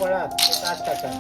पळा ते तास टाका.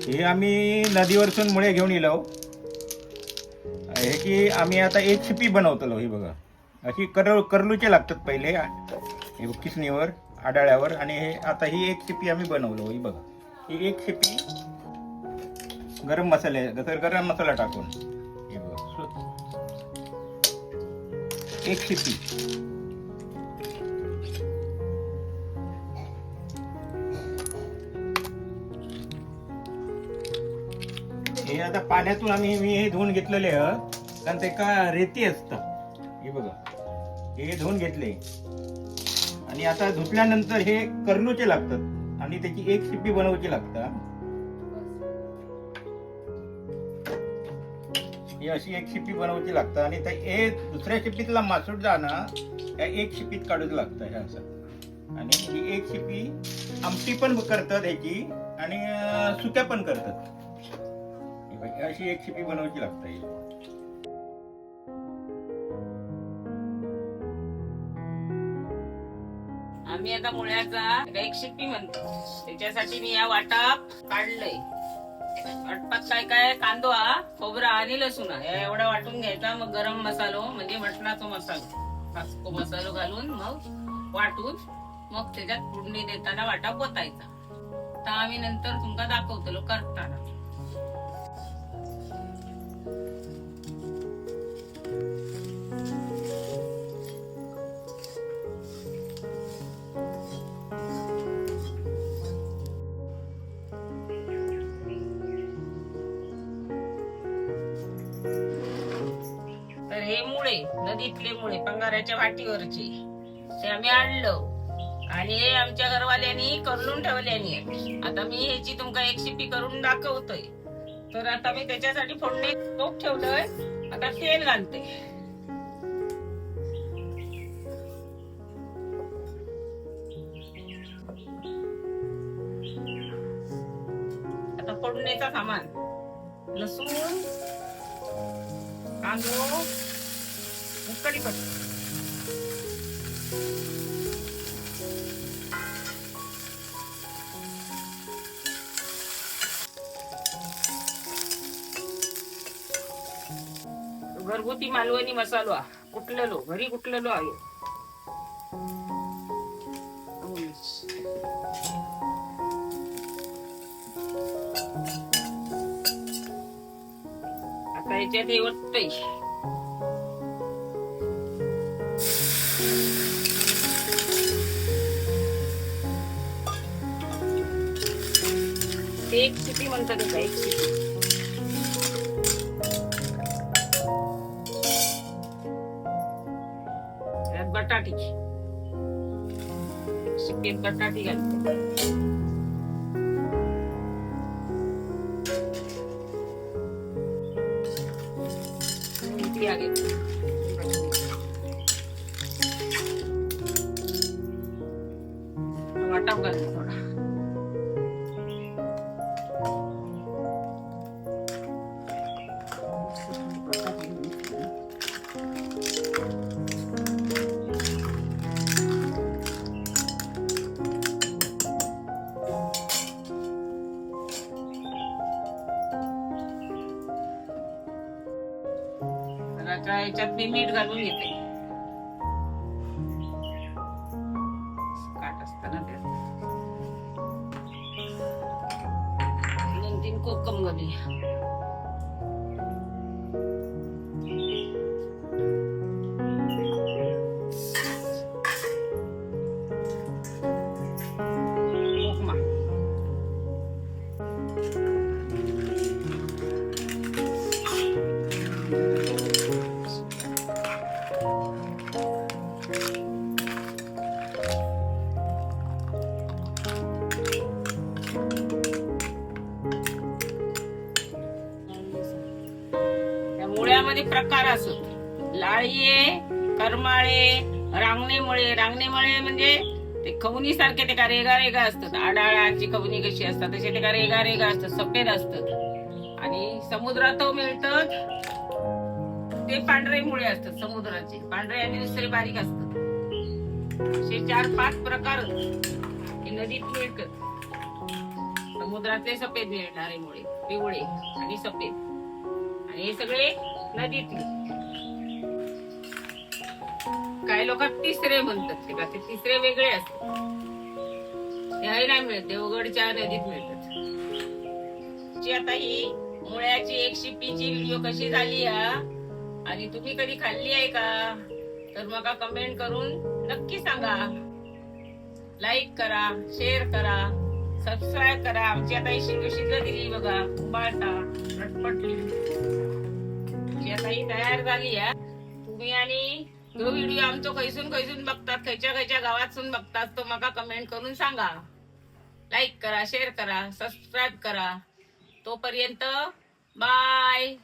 हे आम्ही नदीवरसून मुळे घेऊन येलो. हे की आम्ही आता एक शिपी बनवतलो. ही बघा अशी करलूचे लागतात पहिले हे किसणीवर आडाळ्यावर. आणि हे आता ही एक शिपी आम्ही बनवलो. ही बघा ही एक शिपी गरम मसाला टाकून हे बघा एक शिपी. हे आता पाण्यातून मी हे धुवून घेतलेले कारण ते का रेती असतं. हे बघा हे धुवून घेतले आणि आता धुतल्यानंतर हे करलूचे लागतात आणि त्याची एक शिपी बनवायची लागतात. ही अशी एक शिपी बनवायची लागतं आणि हे दुसऱ्या शिपीतला मासूट जाणं या एक शिपीत काढूच लागतं हे असं. आणि ही एक शिपी आमटी पण करतात ह्याची आणि सुक्या पण करतात. अशी एक शिपी बनवायची लागते. आम्ही आता मुळ्याचा एक शिपी म्हणतो. त्याच्यासाठी मी या वाटाप काढलंय. वाटपात काय काय कांदो खोबरा आणि लसूण एवढा वाटून घ्यायचा. मग गरम मसालो म्हणजे मटणाचा मसालो मसालो घालून मग वाटून मग त्याच्यात फोडणी देताना वाटा पोतायचा. तर आम्ही नंतर तुमका दाखवतलो करताना. तर हे मुळे नदीतले मुळे पंगाराच्या वाटीवरचे ते आम्ही आणलं आणि हे आमच्या घरवाल्यांनी करून ठेवल्यानी. आता मी ह्याची तुमका एक शिपी करून दाखवतोय. तर आता मी त्याच्यासाठी फोडणी टोप ठेवलंय. आता तेल घालते. आता फोडणीचा सामान लसूण कांदो कढीपत्ता घरगुती मालवणी मसाला कुटलेलो घरी कुटलेलो आहे. आता याच्यात हे वाटतंय एक शिपी म्हणतात का एक शिपी. बटाटी शिपीत बटाटी घालते. वाटाप घालते थोडा. आता याच्यात मी मीठ घालून घेते. काट असताना त्यात 2-3 कोकम घालूया. कोकमा मुळ्यामध्ये प्रकार असत. लाळीये, करमाळे, रांगणेमुळे. रांगणेमुळे म्हणजे ते खवणी सारखे ते का रेगा रेगा असतात. आडाळाची खवणी कशी असतात तसे ते का रेगा रेगा असतात, सफेद असतात. आणि समुद्रात मिळतात ते पांढरे मुळे असतात. समुद्राचे पांढरे आणि दुसरे बारीक असतात. असे 4-5 प्रकार हे नदीत मिळतात. समुद्रातले सफेद मिळणारे मुळे, पिवळे आणि सफेद, आणि हे सगळे नदीतले. काही लोक तिसरे म्हणतात ते का, ते तिसरे वेगळे असतात. हे नाही मिळत, देवगडच्या नदीत मिळतात. आता ही मुळ्याची एक शिपीची व्हिडिओ कशी झाली आणि तुम्ही कधी खाल्ली आहे का, तर मग कमेंट करून नक्की सांगा. लाईक करा, शेअर करा, सबस्क्राईब करा. आमची आता ही शिजलं दिली बघा, उबाळता रटपटली. आता ही तयार झाली आहे. तुम्ही आणि जो व्हिडिओ आमचो खैसून बघतात, खयच्या गावातून बघतात, तो मका कमेंट करून सांगा. लाईक करा, शेअर करा, सबस्क्राईब करा. तोपर्यंत बाय.